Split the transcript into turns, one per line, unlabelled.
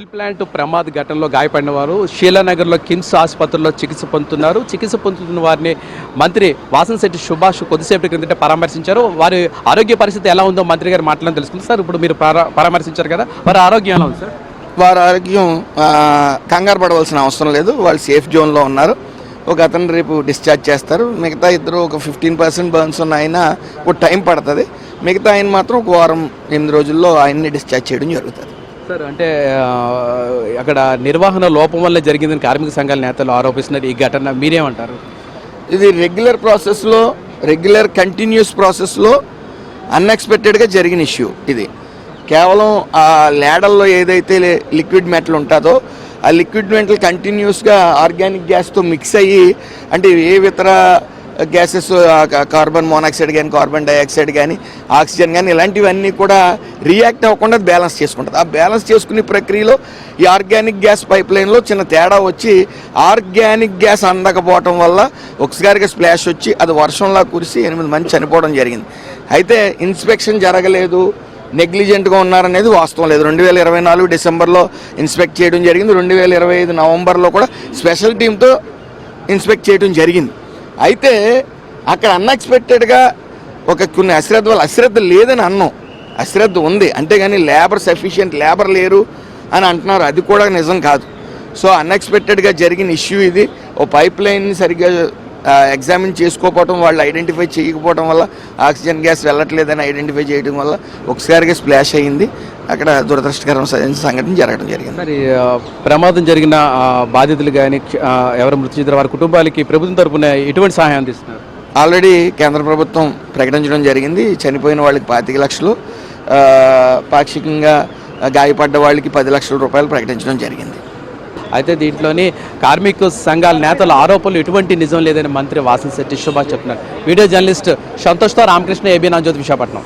Steel plant ప్రమాద ఘటనలో గాయపడిన వారు షీలానగర్లో కిమ్స్ ఆసుపత్రిలో చికిత్స పొందుతున్నారు. చికిత్స పొందుతున్న వారిని మంత్రి వాసంశెట్టి సుభాష్ కొద్దిసేపటి క్రిందట పరామర్శించారు. వారి ఆరోగ్య పరిస్థితి ఎలా ఉందో మంత్రి గారు మాట్లాడని తెలుసుకుంది. సార్, ఇప్పుడు మీరు పరామర్శించారు కదా, వారి ఆరోగ్యం ఎలా ఉంది సార్?
వారి ఆరోగ్యం కంగారు పడవలసిన అవసరం లేదు. వాళ్ళు సేఫ్ జోన్లో ఉన్నారు. ఒక అతను రేపు డిశ్చార్జ్ చేస్తారు. మిగతా ఇద్దరు ఒక 15% బర్న్స్ ఉన్న ఆయన ఒక టైం పడుతుంది. మిగతా ఆయన మాత్రం ఒక వారం 8 రోజుల్లో ఆయన్ని డిశ్చార్జ్ చేయడం జరుగుతుంది.
సార్, అంటే అక్కడ నిర్వహణ లోపం వల్ల జరిగిందని కార్మిక సంఘాల నేతలు ఆరోపిస్తున్నారు. ఈ ఘటన మీరేమంటారు?
ఇది రెగ్యులర్ కంటిన్యూస్ ప్రాసెస్లో అన్ఎక్స్పెక్టెడ్గా జరిగిన ఇష్యూ. ఇది కేవలం ఆ ల్యాడల్లో ఏదైతే లిక్విడ్ మెటల్ ఉంటుందో ఆ లిక్విడ్ మెటల్ కంటిన్యూస్గా ఆర్గానిక్ గ్యాస్తో మిక్స్ అయ్యి, అంటే ఏ ఇతర గ్యాసెస్ కార్బన్ మోనాక్సైడ్ కానీ కార్బన్ డైఆక్సైడ్ కానీ ఆక్సిజన్ కానీ ఇలాంటివన్నీ కూడా రియాక్ట్ అవ్వకుండా బ్యాలెన్స్ చేసుకుంటుంది. ఆ బ్యాలెన్స్ చేసుకునే ప్రక్రియలో ఈ ఆర్గానిక్ గ్యాస్ పైప్ లైన్లో చిన్న తేడా వచ్చి ఆర్గానిక్ గ్యాస్ అందకపోవటం వల్ల ఒకసారిగా స్ప్లాష్ వచ్చి అది వర్షంలా కురిసి 8 మంది చనిపోవడం జరిగింది. అయితే ఇన్స్పెక్షన్ జరగలేదు, నెగ్లిజెంట్గా ఉన్నారనేది వాస్తవం లేదు. 2024 డిసెంబర్లో ఇన్స్పెక్ట్ చేయడం జరిగింది. 2025 నవంబర్లో కూడా స్పెషల్ టీంతో ఇన్స్పెక్ట్ చేయడం జరిగింది. అయితే అక్కడ అన్ఎక్స్పెక్టెడ్గా కొన్ని అశ్రద్ధ లేదని అన్నాం. అశ్రద్ధ ఉంది అంతేగాని సఫిషియెంట్ లేబర్ లేరు అని అంటున్నారు. అది కూడా నిజం కాదు. సో అన్ఎక్స్పెక్టెడ్గా జరిగిన ఇష్యూ ఇది. ఓ పైప్ లైన్ని సరిగ్గా ఎగ్జామిన్ చేసుకోకపోవడం, వాళ్ళు ఐడెంటిఫై చేయకపోవడం వల్ల ఆక్సిజన్ గ్యాస్ వెళ్ళట్లేదని ఐడెంటిఫై చేయడం వల్ల ఒకసారిగా స్ప్లాష్ అయ్యింది. అక్కడ దురదృష్టకరమైన సంఘటన జరగడం జరిగింది.
మరి ప్రమాదం జరిగిన బాధితులు కానీ ఎవరు మృతి చెందిన వారి కుటుంబాలకి ప్రభుత్వం తరఫున ఎటువంటి సహాయం అందిస్తున్నారు?
ఆల్రెడీ కేంద్ర ప్రభుత్వం ప్రకటించడం జరిగింది. చనిపోయిన వాళ్ళకి 25 లక్షలు, పాక్షికంగా గాయపడ్డ వాళ్ళకి 10 లక్షల రూపాయలు ప్రకటించడం జరిగింది.
అయితే దీంట్లోని కార్మిక సంఘాల నేతల ఆరోపణలు ఎటువంటి నిజం లేదని మంత్రి వాసంశెట్టి సుభాష్ చెప్తున్నారు. వీడియో జర్నలిస్ట్ సంతోష్తో రామకృష్ణ, ఏబీ నాంజ్యోతి, విశాఖపట్నం.